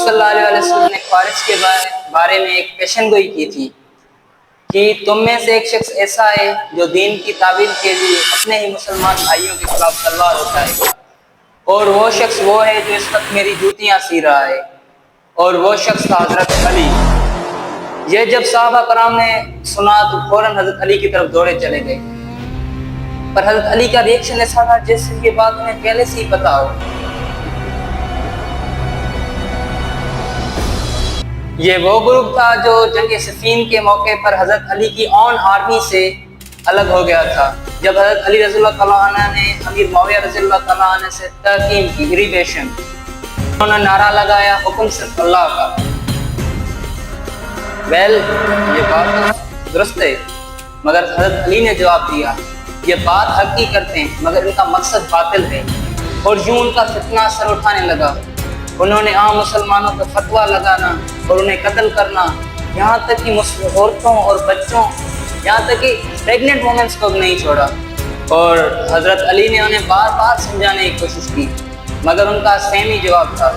صلی اللہ علیہ وسلم نے خوارج کے بارے میں ایک پیشن گوئی کی تھی کہ تم میں سے ایک شخص ایسا ہے جو دین کی تعویل کے لیے اپنے ہی مسلمان بھائیوں کے خلاف تلوار اٹھائے گا، اور وہ شخص وہ ہے جو اس وقت میری جوتیاں سی رہا ہے، اور وہ شخص تھا حضرت علی۔ یہ جب صحابہ کرام نے سنا تو فوراً حضرت علی کی طرف دوڑے چلے گئے، پر حضرت علی کا ریئیکشن ایسا تھا جیسے یہ بات انہیں پہلے سے ہی پتا ہو۔ یہ وہ گروپ تھا جو جنگ صفین کے موقع پر حضرت علی کی اون آرمی سے الگ ہو گیا تھا، جب حضرت علی رضی اللہ تعالیٰ عنہ نے امیر معاویہ رضی اللہ تعالیٰ عنہ سے تحکیم کی، ریبیشن، انہوں نے نعرہ لگایا حکم صرف اللہ کا۔ یہ بات درست ہے، مگر حضرت علی نے جواب دیا یہ بات حق کی کرتے ہیں مگر ان کا مقصد باطل ہے، اور یوں ان کا فتنہ سر اٹھانے لگا۔ انہوں نے عام مسلمانوں کو فتویٰ لگانا اور انہیں قتل کرنا، یہاں تک کہ عورتوں اور بچوں، یہاں تک کہ پریگننٹ وومنس کو بھی نہیں چھوڑا، اور حضرت علی نے انہیں بار بار سمجھانے کی کوشش کی مگر ان کا سیم ہی جواب تھا۔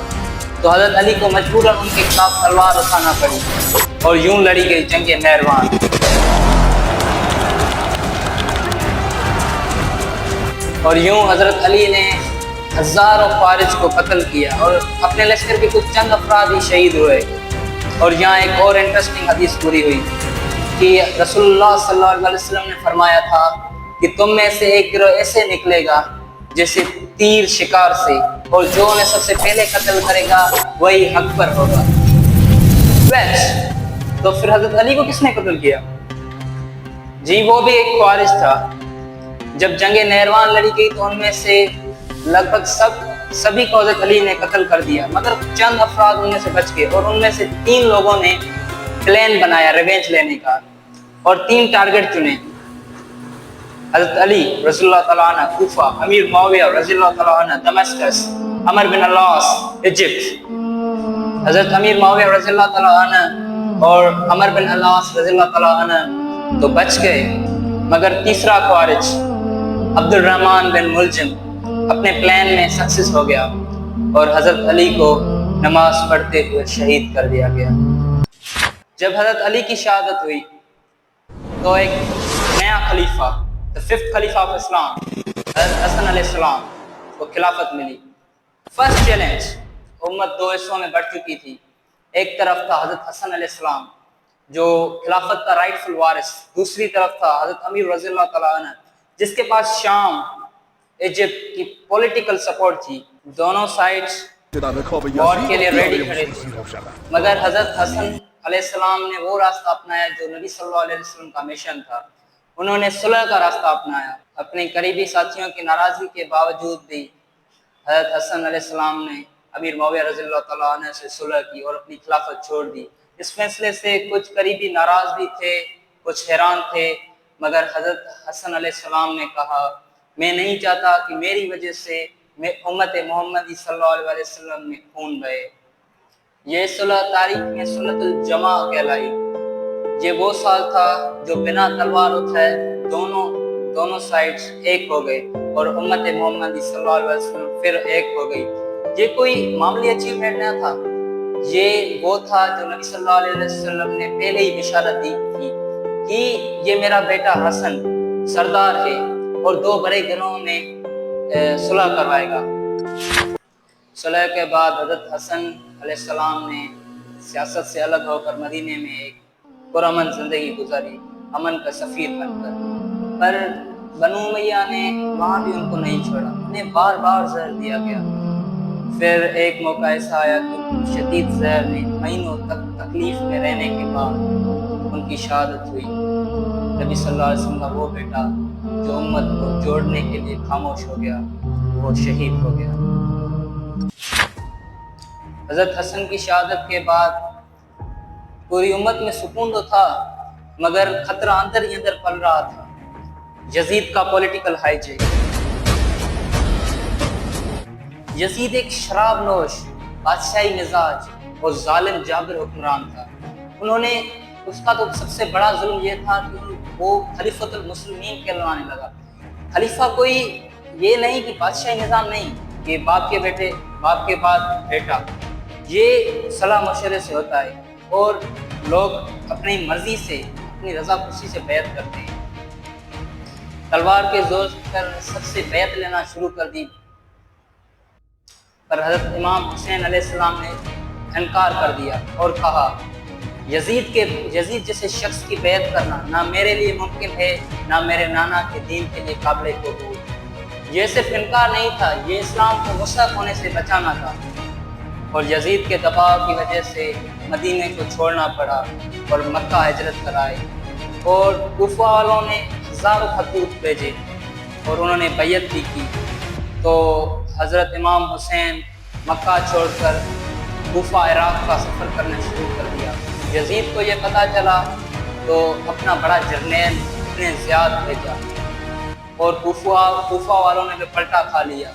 تو حضرت علی کو مجبوراً ان کے خلاف تلوار اٹھانا پڑی اور یوں لڑی گئی جنگ نہروان۔ اور یوں حضرت علی نے ہزاروں خوارج کو قتل کیا اور اپنے لشکر کے کچھ چند افراد ہی شہید ہوئے۔ اور یہاں ایک اور انٹرسٹنگ حدیث پوری ہوئی کہ رسول اللہ صلی اللہ علیہ وسلم نے فرمایا تھا کہ تم میں سے ایک گروہ ایسے نکلے گا جیسے تیر شکار سے، اور جو انہیں سب سے پہلے قتل کرے گا وہی حق پر ہوگا۔ تو پھر حضرت علی کو کس نے قتل کیا؟ جی وہ بھی ایک خوارج تھا۔ جب جنگ نہروان لڑی گئی تو ان میں سے لگ بھگ سبھی کو حضرت علی نے قتل کر دیا، مگر چند افراد ان میں سے بچ گئے، اور ان میں سے 3 لوگوں نے پلان بنایا ریونج لینے کا، اور 3 ٹارگٹ چنے: حضرت علی رضی اللہ تعالیٰ عنہ کوفہ، امیر معاویہ رضی اللہ تعالیٰ عنہ دمشقس، عمر بن العاص ایجپٹ۔ حضرت امیر معاویہ رضی اللہ تعالیٰ عنہ اور عمر بن العاص رضی اللہ تعالیٰ عنہ تو بچ گئے، مگر تیسرا خوارج عبد الرحمن بن ملجم اپنے پلان میں سکسیس ہو گیا اور حضرت علی کو نماز پڑھتے ہوئے شہید کر دیا گیا۔ جب حضرت علی کی شہادت ہوئی تو ایک نیا خلیفہ، the fifth خلیفہ آف اسلام، حضرت حسن علیہ السلام کو خلافت ملی۔ فرسٹ چیلنج، امت 2 حصوں میں بڑھ چکی تھی۔ ایک طرف تھا حضرت حسن علیہ السلام جو خلافت کا رائٹ فل وارث، دوسری طرف تھا حضرت امیر رضی اللہ تعالیٰ عنہ جس کے پاس شام، ایجپٹ کی پولیٹیکل سپورٹ تھی۔ دونوں سائڈز وار کے لیے ریڈی کھڑے تھے، مگر حضرت حسن علیہ السلام نے وہ راستہ اپنایا جو نبی صلی اللہ علیہ وسلم کا مشن تھا۔ انہوں نے صلح کا راستہ اپنایا۔ اپنے قریبی ساتھیوں کی ناراضگی کے باوجود بھی حضرت حسن علیہ السلام نے امیر معاویہ رضی اللہ تعالیٰ عنہ سے صلح کی اور اپنی خلافت چھوڑ دی۔ اس فیصلے سے کچھ قریبی ناراض بھی تھے، کچھ حیران تھے، مگر حضرت حسن علیہ السلام نے کہا میں نہیں چاہتا کہ میری وجہ سے امت محمدی صلی اللہ علیہ وسلم میں خون بہے۔ یہ صلح تاریخ میں صلح الجماع کہلائی۔ یہ وہ سال تھا جو بنا تلوار اٹھائے دونوں سائڈز ایک ہو گئے اور امت محمدی صلی اللہ علیہ وسلم پھر ایک ہو گئی۔ یہ کوئی معمولی اچیومنٹ نہ تھا، یہ وہ تھا جو نبی صلی اللہ علیہ وسلم نے پہلے ہی بشارت دی تھی کہ یہ میرا بیٹا حسن سردار ہے اور 2 بڑے گروہوں میں صلح کروائے گا۔ صلح کے بعد حضرت حسن علیہ السلام نے سیاست سے الگ ہو کر مدینے میں ایک پرامن زندگی گزاری، امن کا سفیر بن کر، پر بنو امیہ نے وہاں بھی ان کو نہیں چھوڑا، انہیں بار بار زہر دیا گیا۔ پھر ایک موقع ایسا آیا کہ شدید زہر میں مہینوں تک تکلیف میں رہنے کے بعد ان کی شہادت ہوئی۔ نبی صلی اللہ علیہ وسلم کا وہ بیٹا جو امت کو جوڑنے کے لیے خاموش ہو گیا، وہ شہید ہو گیا۔ حضرت حسن کی شہادت کے بعد پوری امت میں سکون تو تھا، مگر خطرہ اندر ہی اندر پل رہا تھا۔ یزید کا پولیٹیکل ہائی جیک۔ یزید ایک شراب نوش، بادشاہی مزاج اور ظالم جابر حکمران تھا۔ انہوں نے اس کا تو سب سے بڑا ظلم یہ تھا کہ وہ خلیفۃ المسلمین کہلوانے لگا۔ خلیفہ کوئی یہ نہیں کہ بادشاہی نظام نہیں کہ باپ کے بعد بیٹا، یہ صلاح مشورے سے ہوتا ہے اور لوگ اپنی مرضی سے اپنی رضا خوشی سے بیعت کرتے ہیں۔ تلوار کے زور پر سب سے بیعت لینا شروع کر دی، پر حضرت امام حسین علیہ السلام نے انکار کر دیا اور کہا یزید جیسے شخص کی بیعت کرنا نہ میرے لیے ممکن ہے نہ میرے نانا کے دین کے لیے قابل قبول۔ یہ صرف انکار نہیں تھا، یہ اسلام کو مشرک ہونے سے بچانا تھا، اور یزید کے دباؤ کی وجہ سے مدینے کو چھوڑنا پڑا اور مکہ ہجرت کرائے، اور کوفہ والوں نے ہزاروں خطوط بھیجے اور انہوں نے بیعت بھی کی۔ تو حضرت امام حسین مکہ چھوڑ کر کوفہ عراق کا سفر کرنا شروع کر دیا۔ یزید کو یہ پتہ چلا تو اپنا بڑا جرنیل ابن زیاد بھیجا، اور کوفہ والوں نے بھی پلٹا کھا لیا،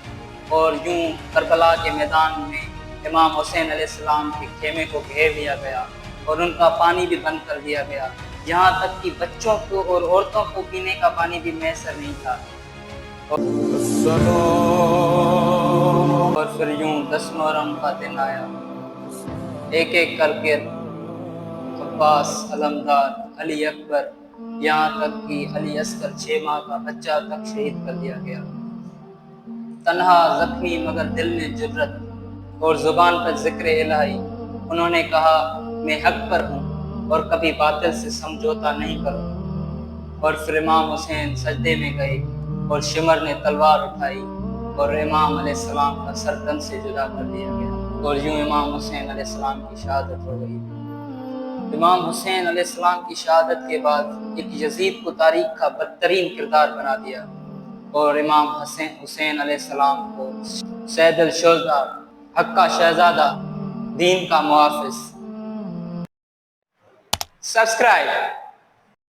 اور یوں کربلا کے میدان میں امام حسین علیہ السلام کے خیمے کو گھیر لیا گیا اور ان کا پانی بھی بند کر دیا گیا، یہاں تک کہ بچوں کو اور عورتوں کو پینے کا پانی بھی میسر نہیں تھا۔ اور پھر یوں 10 محرم کا دن آیا، ایک ایک کر کے عباس، علمدار، علی اکبر، یہاں تک کہ علی اصغر 6 ماہ کا بچہ تک شہید کر دیا گیا۔ تنہا، زخمی مگر دل میں جرت اور زبان پر ذکر الہی، انہوں نے کہا میں حق پر ہوں اور کبھی باطل سے سمجھوتا نہیں کروں۔ اور پھر امام حسین سجدے میں گئے اور شمر نے تلوار اٹھائی اور امام علیہ السلام کا سر تن سے جدا کر دیا گیا، اور یوں امام حسین علیہ السلام کی شہادت ہو گئی۔ امام حسین علیہ السلام کی شہادت کے بعد ایک یزید کو تاریخ کا بدترین کردار بنا دیا، اور امام حسین علیہ السلام کو سید الشہداء، حق کا شہزادہ، دین کا محافظ۔ سبسکرائب